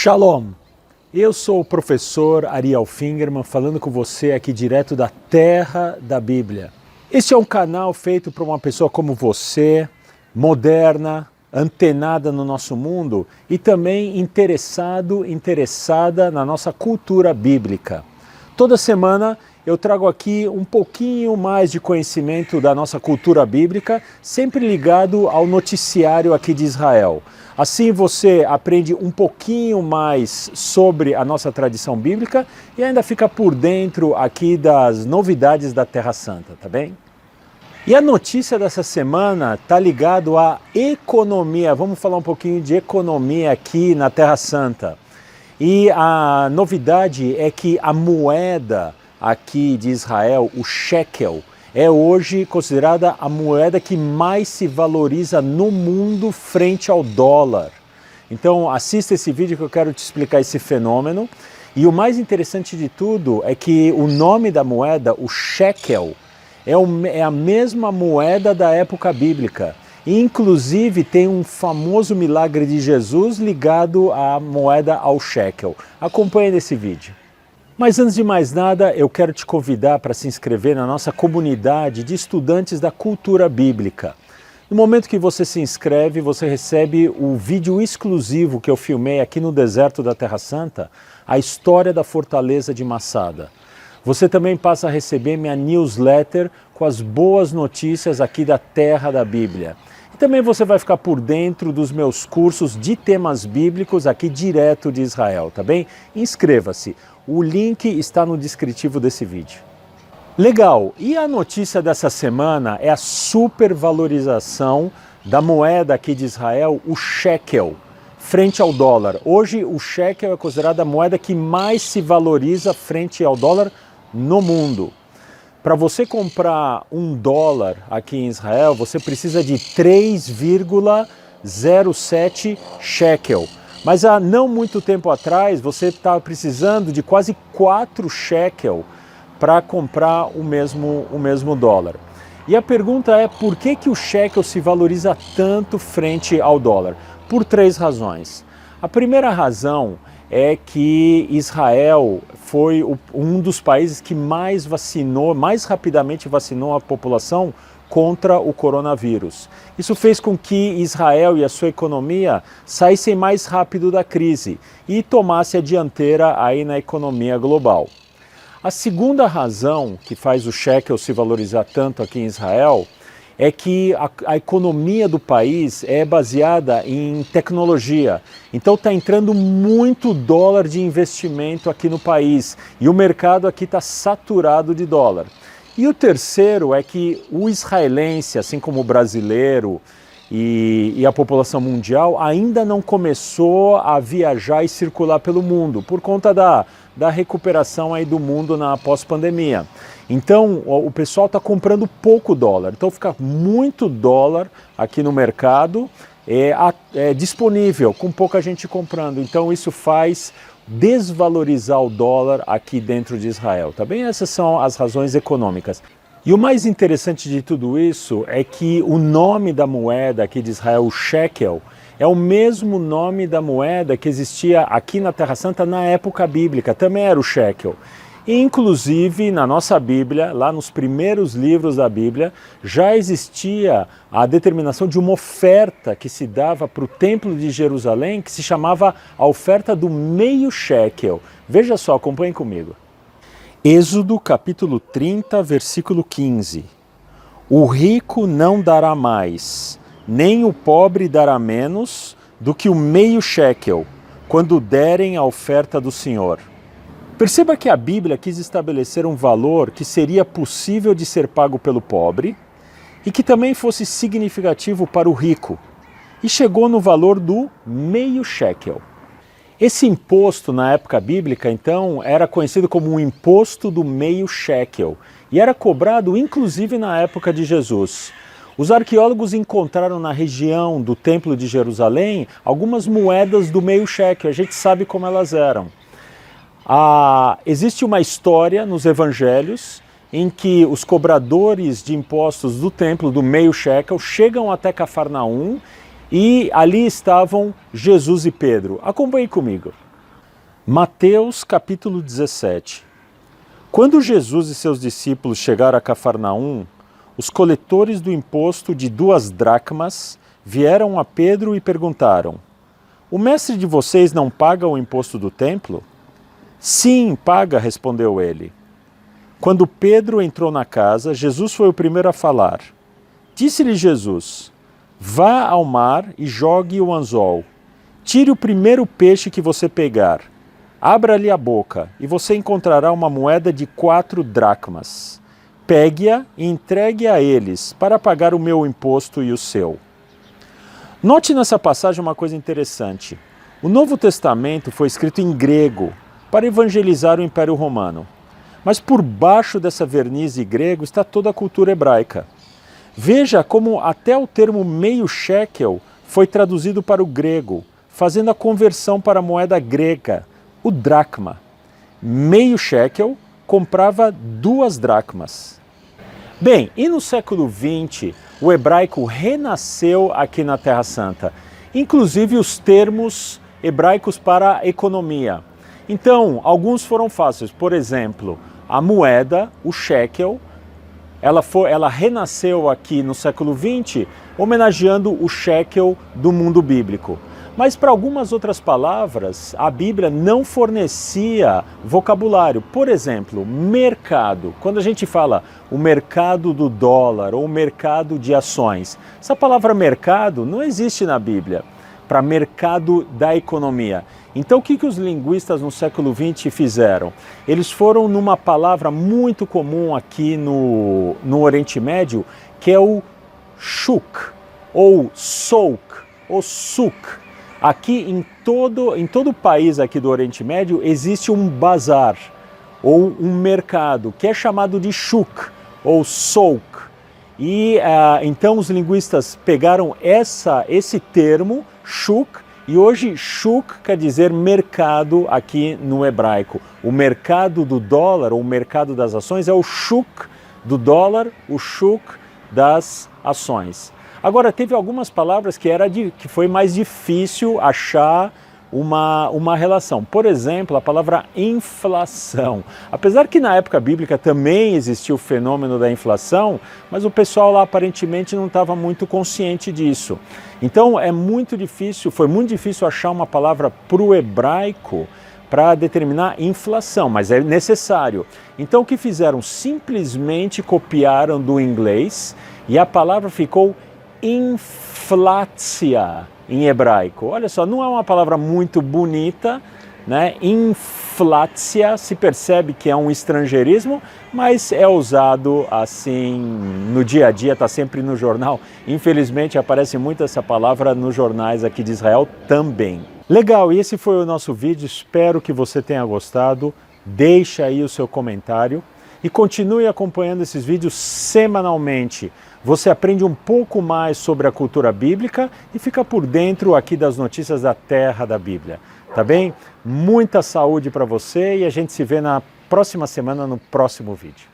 Shalom! Eu sou o professor Ariel Fingerman, falando com você aqui direto da Terra da Bíblia. Este é um canal feito para uma pessoa como você, moderna, antenada no nosso mundo e também interessada na nossa cultura bíblica. Toda semana eu trago aqui um pouquinho mais de conhecimento da nossa cultura bíblica, sempre ligado ao noticiário aqui de Israel. Assim você aprende um pouquinho mais sobre a nossa tradição bíblica e ainda fica por dentro aqui das novidades da Terra Santa, tá bem? E a notícia dessa semana está ligado à economia. Vamos falar um pouquinho de economia aqui na Terra Santa. E a novidade é que a moeda aqui de Israel, o shekel, é hoje considerada a moeda que mais se valoriza no mundo frente ao dólar. Então assista esse vídeo que eu quero te explicar esse fenômeno. E o mais interessante de tudo é que o nome da moeda, o shekel, é a mesma moeda da época bíblica. E, inclusive tem um famoso milagre de Jesus ligado à moeda ao shekel. Acompanhe nesse vídeo. Mas antes de mais nada, eu quero te convidar para se inscrever na nossa comunidade de estudantes da cultura bíblica. No momento que você se inscreve, você recebe o vídeo exclusivo que eu filmei aqui no deserto da Terra Santa, a história da fortaleza de Massada. Você também passa a receber minha newsletter com as boas notícias aqui da Terra da Bíblia. E também você vai ficar por dentro dos meus cursos de temas bíblicos aqui direto de Israel, tá bem? Inscreva-se. O link está no descritivo desse vídeo. Legal, e a notícia dessa semana é a supervalorização da moeda aqui de Israel, o shekel, frente ao dólar. Hoje o shekel é considerado a moeda que mais se valoriza frente ao dólar no mundo. Para você comprar $1 aqui em Israel, você precisa de 3,07 shekel. Mas há não muito tempo atrás, você estava precisando de quase 4 shekel para comprar o mesmo dólar. E a pergunta é, por que o shekel se valoriza tanto frente ao dólar? Por 3 razões. A primeira razão é que Israel foi um dos países que mais rapidamente vacinou a população contra o coronavírus. Isso fez com que Israel e a sua economia saíssem mais rápido da crise e tomasse a dianteira aí na economia global. A segunda razão que faz o shekel se valorizar tanto aqui em Israel é que a economia do país é baseada em tecnologia. Então está entrando muito dólar de investimento aqui no país e o mercado aqui está saturado de dólar. E o terceiro é que o israelense, assim como o brasileiro e a população mundial, ainda não começou a viajar e circular pelo mundo por conta da recuperação aí do mundo na pós-pandemia. Então o pessoal está comprando pouco dólar, então fica muito dólar aqui no mercado disponível, com pouca gente comprando. Então isso faz desvalorizar o dólar aqui dentro de Israel, tá bem? Essas são as razões econômicas. E o mais interessante de tudo isso é que o nome da moeda aqui de Israel, o shekel, é o mesmo nome da moeda que existia aqui na Terra Santa na época bíblica, também era o shekel. E, inclusive, na nossa Bíblia, lá nos primeiros livros da Bíblia, já existia a determinação de uma oferta que se dava para o Templo de Jerusalém, que se chamava a oferta do meio shekel. Veja só, acompanhem comigo. Êxodo capítulo 30, versículo 15. O rico não dará mais, nem o pobre dará menos do que o meio shekel, quando derem a oferta do Senhor. Perceba que a Bíblia quis estabelecer um valor que seria possível de ser pago pelo pobre e que também fosse significativo para o rico, e chegou no valor do meio shekel. Esse imposto na época bíblica, então, era conhecido como o imposto do meio shekel e era cobrado inclusive na época de Jesus. Os arqueólogos encontraram na região do Templo de Jerusalém algumas moedas do meio shekel, a gente sabe como elas eram. Existe uma história nos evangelhos em que os cobradores de impostos do templo do meio shekel chegam até Cafarnaum e ali estavam Jesus e Pedro. Acompanhe comigo. Mateus capítulo 17. Quando Jesus e seus discípulos chegaram a Cafarnaum, os coletores do imposto de 2 dracmas vieram a Pedro e perguntaram: o mestre de vocês não paga o imposto do templo? Sim, paga, respondeu ele. Quando Pedro entrou na casa, Jesus foi o primeiro a falar. Disse-lhe Jesus: vá ao mar e jogue o anzol. Tire o primeiro peixe que você pegar. Abra-lhe a boca e você encontrará uma moeda de 4 dracmas. Pegue-a e entregue a eles para pagar o meu imposto e o seu. Note nessa passagem uma coisa interessante. O Novo Testamento foi escrito em grego para evangelizar o Império Romano. Mas por baixo dessa verniz de grego está toda a cultura hebraica. Veja como até o termo meio shekel foi traduzido para o grego, fazendo a conversão para a moeda grega, o dracma. Meio shekel comprava 2 dracmas. Bem, e no século XX, o hebraico renasceu aqui na Terra Santa, inclusive os termos hebraicos para a economia. Então, alguns foram fáceis. Por exemplo, a moeda, o shekel, ela renasceu aqui no século XX, homenageando o shekel do mundo bíblico. Mas para algumas outras palavras, a Bíblia não fornecia vocabulário. Por exemplo, mercado. Quando a gente fala o mercado do dólar ou o mercado de ações, essa palavra mercado não existe na Bíblia para mercado da economia. Então o que os linguistas no século XX fizeram? Eles foram numa palavra muito comum aqui no Oriente Médio, que é o shuk, ou souk, ou suk. Aqui em todo o país aqui do Oriente Médio existe um bazar, ou um mercado, que é chamado de shuk, ou souk. E então os linguistas pegaram esse termo, shuk, e hoje shuk quer dizer mercado aqui no hebraico. O mercado do dólar, ou o mercado das ações, é o shuk do dólar, o shuk das ações. Agora, teve algumas palavras que foi mais difícil achar uma relação. Por exemplo, a palavra inflação. Apesar que na época bíblica também existia o fenômeno da inflação, mas o pessoal lá aparentemente não estava muito consciente disso. Então foi muito difícil achar uma palavra para o hebraico para determinar inflação, mas é necessário. Então o que fizeram? Simplesmente copiaram do inglês e a palavra ficou inflácia em hebraico. Olha só, não é uma palavra muito bonita, né? Inflácia, se percebe que é um estrangeirismo, mas é usado assim no dia a dia, está sempre no jornal. Infelizmente aparece muito essa palavra nos jornais aqui de Israel também. Legal, e esse foi o nosso vídeo, espero que você tenha gostado. Deixa aí o seu comentário e continue acompanhando esses vídeos semanalmente. Você aprende um pouco mais sobre a cultura bíblica e fica por dentro aqui das notícias da terra da Bíblia. Tá bem? Muita saúde para você e a gente se vê na próxima semana no próximo vídeo.